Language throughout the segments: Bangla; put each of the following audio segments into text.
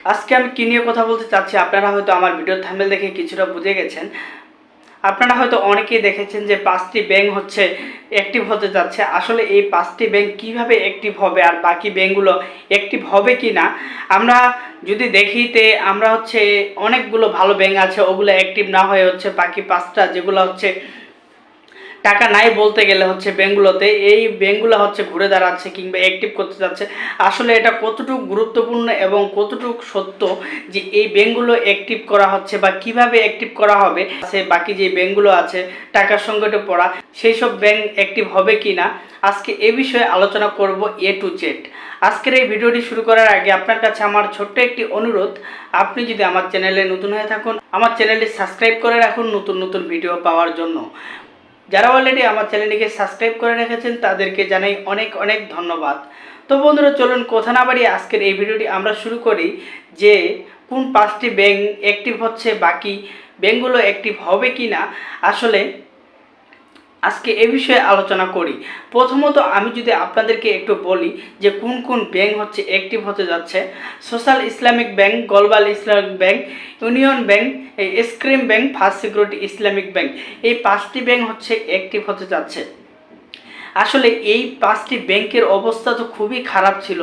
আজকে আমি কি নিয়ে কথা বলতে চাচ্ছি, আপনারা হয়তো আমার ভিডিওর থাম্বনেল দেখে কিছুটা বুঝে গেছেন। আপনারা হয়তো অনেকেই দেখেছেন যে 5টি ব্যাংক হচ্ছে অ্যাক্টিভ হতে যাচ্ছে। আসলে এই 5টি ব্যাংক কিভাবে অ্যাক্টিভ হবে আর বাকি ব্যাংকগুলো অ্যাক্টিভ হবে কি না, আমরা যদি দেখিতে আমরা হচ্ছে অনেকগুলো ভালো ব্যাংক আছে, ওগুলো অ্যাক্টিভ না হয়ে হচ্ছে বাকি 5টা যেগুলো হচ্ছে টাকা নাই বলতে গেলে হচ্ছে ব্যাংকগুলোতে, এই ব্যাংকগুলো হচ্ছে ঘুরে দাঁড়াচ্ছে কিংবা অ্যাক্টিভ করতে যাচ্ছে। আসলে এটা কতটুকু গুরুত্বপূর্ণ এবং কতটুকু সত্য যে এই ব্যাংকগুলো অ্যাক্টিভ করা হচ্ছে বা কিভাবে অ্যাক্টিভ করা হবে, সে বাকি যে ব্যাংকগুলো আছে টাকার সংকটে পড়া সেই সব ব্যাংক অ্যাক্টিভ হবে কি না, আজকে এ বিষয়ে আলোচনা করব এ টু জেড। আজকের এই ভিডিওটি শুরু করার আগে আপনার কাছে আমার ছোট্ট একটি অনুরোধ, আপনি যদি আমার চ্যানেলে নতুন হয়ে থাকুন আমার চ্যানেলটি সাবস্ক্রাইব করে রাখুন নতুন নতুন ভিডিও পাওয়ার জন্য। যারা অলরেডি আমার চ্যানেলটিকে সাবস্ক্রাইব করে রেখেছেন তাদেরকে জানাই অনেক অনেক ধন্যবাদ। তো বন্ধুরা, চলুন কথা না বাড়িয়ে আজকের এই ভিডিওটি আমরা শুরু করি যে কোন 5টি ব্যাংক অ্যাক্টিভ হচ্ছে, বাকি ব্যাংকগুলো অ্যাক্টিভ হবে কি না। আসলে আজকে এ বিষয়ে আলোচনা করি। প্রথমত আমি যদি আপনাদেরকে একটু বলি যে কোন কোন ব্যাংক হচ্ছে অ্যাক্টিভ হতে যাচ্ছে। Social Islamic bank, global Islamic bank, union bank, scream bank, first security Islamic bank, এই 5টি ব্যাংক হচ্ছে অ্যাক্টিভ হতে যাচ্ছে। আসলে এই 5টি ব্যাংকের অবস্থা তো খুবই খারাপ ছিল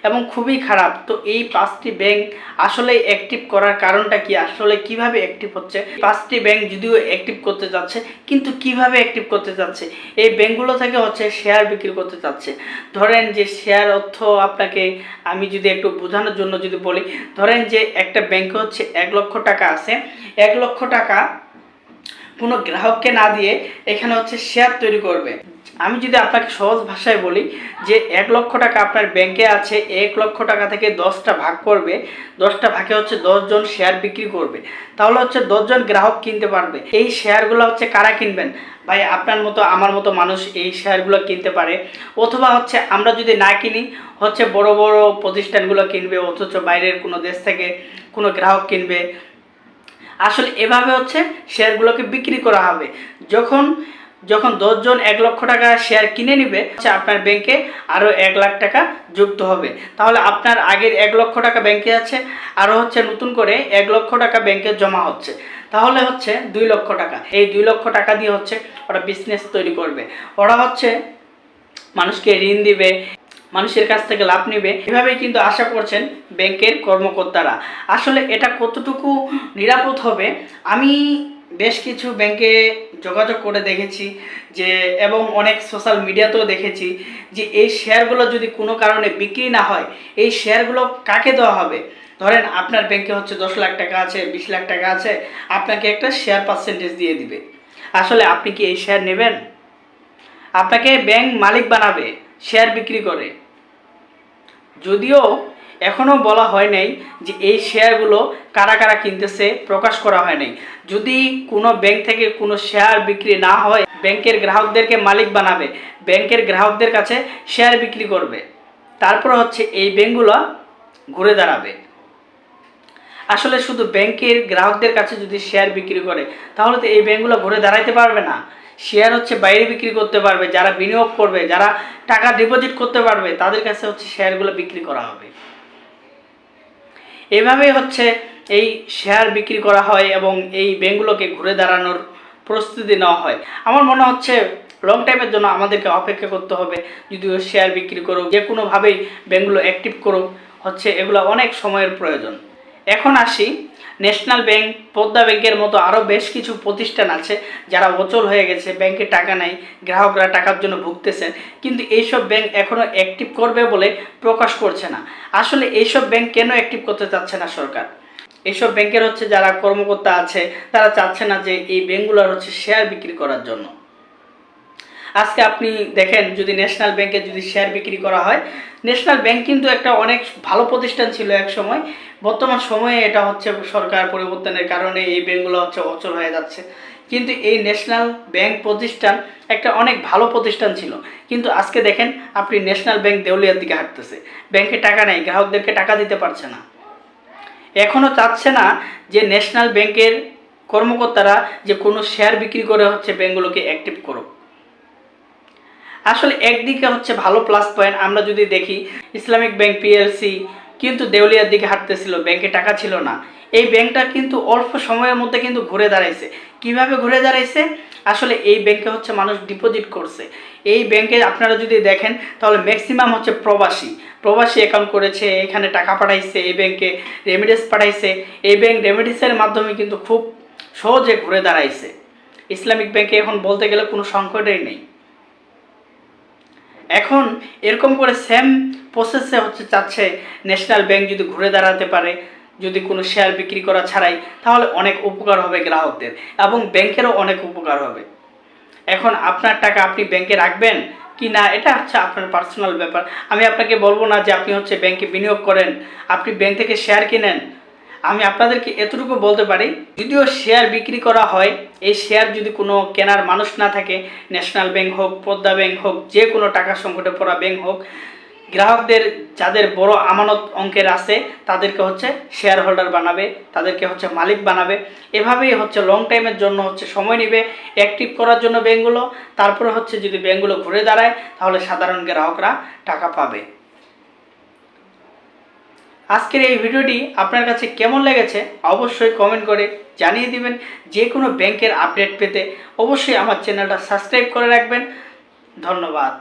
এবং খুবই খারাপ। তো এই 5টি ব্যাংক আসলে অ্যাক্টিভ করার কারণটা কি, আসলে কিভাবে অ্যাক্টিভ হচ্ছে। 5টি ব্যাংক যদিও অ্যাক্টিভ করতে যাচ্ছে, কিন্তু কিভাবে অ্যাক্টিভ করতে যাচ্ছে, এই ব্যাংকগুলো থেকে হচ্ছে শেয়ার বিক্রি করতে যাচ্ছে। ধরেন যে শেয়ার অর্থ আপনাকে আমি যদি একটু বোঝানোর জন্য যদি বলি, ধরেন যে একটা ব্যাংকে হচ্ছে 1 লক্ষ টাকা আছে, 1 লক্ষ টাকা কোনো গ্রাহককে না দিয়ে এখানে হচ্ছে শেয়ার তৈরি করবে। আমি যদি আপনাকে সহজ ভাষায় বলি যে 1 লক্ষ টাকা আপনার ব্যাংকে আছে, 1 লক্ষ টাকা থেকে 10টা ভাগ করবে, 10টা ভাগে হচ্ছে 10 জন শেয়ার বিক্রি করবে, তাহলে হচ্ছে 10 জন গ্রাহক কিনতে পারবে। এই শেয়ারগুলো হচ্ছে কারা কিনবেন? ভাই আপনার মতো আমার মতো মানুষ এই শেয়ারগুলো কিনতে পারে, অথবা হচ্ছে আমরা যদি না কিনি হচ্ছে বড় বড় প্রতিষ্ঠানগুলো কিনবে, অথচ বাইরের কোনো দেশ থেকে কোনো গ্রাহক কিনবে। আসলে এভাবে হচ্ছে শেয়ারগুলোকে বিক্রি করা হবে। যখন যখন 10 জন 1 লক্ষ টাকা শেয়ার কিনে নেবে, হচ্ছে আপনার ব্যাংকে আরও 1 লাখ টাকা যুক্ত হবে। তাহলে আপনার আগের 1 লক্ষ টাকা ব্যাংকে আছে, আরও হচ্ছে নতুন করে 1 লক্ষ টাকা ব্যাংকে জমা হচ্ছে, তাহলে হচ্ছে 2 লক্ষ টাকা। এই 2 লক্ষ টাকা দিয়ে হচ্ছে ওরা বিজনেস তৈরি করবে, ওরা হচ্ছে মানুষকে ঋণ দিবে, মানুষের কাছ থেকে লাভ নেবে। এভাবেই কিন্তু আশা করছেন ব্যাংকের কর্মকর্তারা। আসলে এটা কতটুকু নিরাপদ হবে, আমি বেশ কিছু ব্যাংকে যোগাযোগ করে দেখেছি যে, এবং অনেক সোশ্যাল মিডিয়াতেও দেখেছি যে এই শেয়ারগুলো যদি কোনো কারণে বিক্রি না হয়, এই শেয়ারগুলো কাকে দেওয়া হবে। ধরেন আপনার ব্যাংকে হচ্ছে 10 লাখ টাকা আছে, 20 লাখ টাকা আছে, আপনাকে একটা শেয়ার পার্সেন্টেজ দিয়ে দিবে। আসলে আপনি কি এই শেয়ার নেবেন? আপনাকে ব্যাংক মালিক বানাবে শেয়ার বিক্রি করে। যদিও এখনও বলা হয় নাই যে এই শেয়ারগুলো কারা কারা কিনতেছে, প্রকাশ করা হয় নাই। যদি কোনো ব্যাংক থেকে কোনো শেয়ার বিক্রি না হয়, ব্যাংকের গ্রাহকদেরকে মালিক বানাবে, ব্যাংকের গ্রাহকদের কাছে শেয়ার বিক্রি করবে, তারপর হচ্ছে এই ব্যাংকগুলো ঘুরে দাঁড়াবে। আসলে শুধু ব্যাংকের গ্রাহকদের কাছে যদি শেয়ার বিক্রি করে, তাহলে তো এই ব্যাংকগুলো ঘুরে দাঁড়াইতে পারবে না। শেয়ার হচ্ছে বাইরে বিক্রি করতে পারবে, যারা বিনিয়োগ করবে, যারা টাকা ডিপোজিট করতে পারবে, তাদের কাছে হচ্ছে শেয়ারগুলো বিক্রি করা হবে। এভাবেই হচ্ছে এই শেয়ার বিক্রি করা হয় এবং এই ব্যাংকগুলোকে ঘুরে দাঁড়ানোর প্রস্তুতি নেওয়া হয়। আমার মনে হচ্ছে লং টাইমের জন্য আমাদেরকে অপেক্ষা করতে হবে। যদিও শেয়ার বিক্রি করুক, যে কোনোভাবেই ব্যাংকগুলো অ্যাক্টিভ করুক, হচ্ছে এগুলো অনেক সময়ের প্রয়োজন। এখন আসি, ন্যাশনাল ব্যাংক, পদ্মা ব্যাংকের মতো আরও বেশ কিছু প্রতিষ্ঠান আছে যারা অচল হয়ে গেছে, ব্যাংকে টাকা নাই, গ্রাহকরা টাকার জন্য ভুগতেছেন, কিন্তু এইসব ব্যাংক এখনও অ্যাক্টিভ করবে বলে প্রকাশ করছে না। আসলে এইসব ব্যাংক কেন অ্যাক্টিভ করতে চাচ্ছে না সরকার? এইসব ব্যাংকের হচ্ছে যারা কর্মকর্তা আছে তারা চাচ্ছে না যে এই ব্যাংকগুলোর হচ্ছে শেয়ার বিক্রি করার জন্য। আজকে আপনি দেখেন, যদি ন্যাশনাল ব্যাংকে যদি শেয়ার বিক্রি করা হয়, ন্যাশনাল ব্যাংক কিন্তু একটা অনেক ভালো প্রতিষ্ঠান ছিল এক সময়, বর্তমান সময়ে এটা হচ্ছে সরকার পরিবর্তনের কারণে এই ব্যাংকগুলো হচ্ছে অচল হয়ে যাচ্ছে। কিন্তু এই ন্যাশনাল ব্যাংক প্রতিষ্ঠান একটা অনেক ভালো প্রতিষ্ঠান ছিল, কিন্তু আজকে দেখেন আপনি ন্যাশনাল ব্যাংক দেউলিয়ার দিকে হাঁটতেছে, ব্যাংকে টাকা নেই, গ্রাহকদেরকে টাকা দিতে পারছে না। এখনও চাচ্ছে না যে ন্যাশনাল ব্যাংকের কর্মকর্তারা যে কোনো শেয়ার বিক্রি করে হচ্ছে ব্যাংকগুলোকে অ্যাক্টিভ করুক। আসলে একদিকে হচ্ছে ভালো প্লাস পয়েন্ট, আমরা যদি দেখি ইসলামিক ব্যাংক পিএলসি কিন্তু দেউলিয়ার দিকে হাঁটতেছিল, ব্যাংকে টাকা ছিল না। এই ব্যাংকটা কিন্তু অল্প সময়ের মধ্যে কিন্তু ঘুরে দাঁড়াইছে। কিভাবে ঘুরে দাঁড়াইছে? আসলে এই ব্যাংকে হচ্ছে মানুষ ডিপোজিট করছে। এই ব্যাংকে আপনারা যদি দেখেন তাহলে ম্যাক্সিমাম হচ্ছে প্রবাসী অ্যাকাউন্ট করেছে, এখানে টাকা পাঠাইছে, এই ব্যাংকে রেমিডেন্স পাঠাইছে। এই ব্যাংক রেমিডেন্সের মাধ্যমে কিন্তু খুব সহজে ঘুরে দাঁড়াইছে। ইসলামিক ব্যাংকে এখন বলতে গেলে কোনো সংকটই নেই। এখন এরকম করে সেম প্রসেসে হচ্ছে চাচ্ছে ন্যাশনাল ব্যাংক যদি ঘুরে দাঁড়াতে পারে, যদি কোনো শেয়ার বিক্রি করা ছাড়াই, তাহলে অনেক উপকার হবে গ্রাহকদের এবং ব্যাংকেরও অনেক উপকার হবে। এখন আপনার টাকা আপনি ব্যাংকে রাখবেন কি না, এটা হচ্ছে আপনার পার্সোনাল ব্যাপার। আমি আপনাকে বলবো না যে আপনি হচ্ছে ব্যাংকে বিনিয়োগ করেন, আপনি ব্যাংক থেকে শেয়ার কিনেন। আমি আপনাদেরকে এতটুকু বলতে পারি, যদিও শেয়ার বিক্রি করা হয়, এই শেয়ার যদি কোনো কেনার মানুষ না থাকে, ন্যাশনাল ব্যাংক হোক, পদ্মা ব্যাংক হোক, যে কোনো টাকা সংকটে পড়া ব্যাংক হোক, গ্রাহকদের যাদের বড় আমানত অঙ্কের আছে তাদেরকে হচ্ছে শেয়ার হোল্ডার বানাবে, তাদেরকে হচ্ছে মালিক বানাবে। এভাবেই হচ্ছে লং টাইমের জন্য হচ্ছে সময় নেবে অ্যাক্টিভ করার জন্য ব্যাংকগুলো। তারপরে হচ্ছে যদি ব্যাংকগুলো ঘুরে দাঁড়ায় তাহলে সাধারণ গ্রাহকরা টাকা পাবে। আজকের এই ভিডিওটি আপনার কাছে কেমন লেগেছে অবশ্যই কমেন্ট করে জানিয়ে দিবেন। যে কোনো ব্যাংকের আপডেট পেতে অবশ্যই আমার চ্যানেলটা সাবস্ক্রাইব করে রাখবেন। ধন্যবাদ।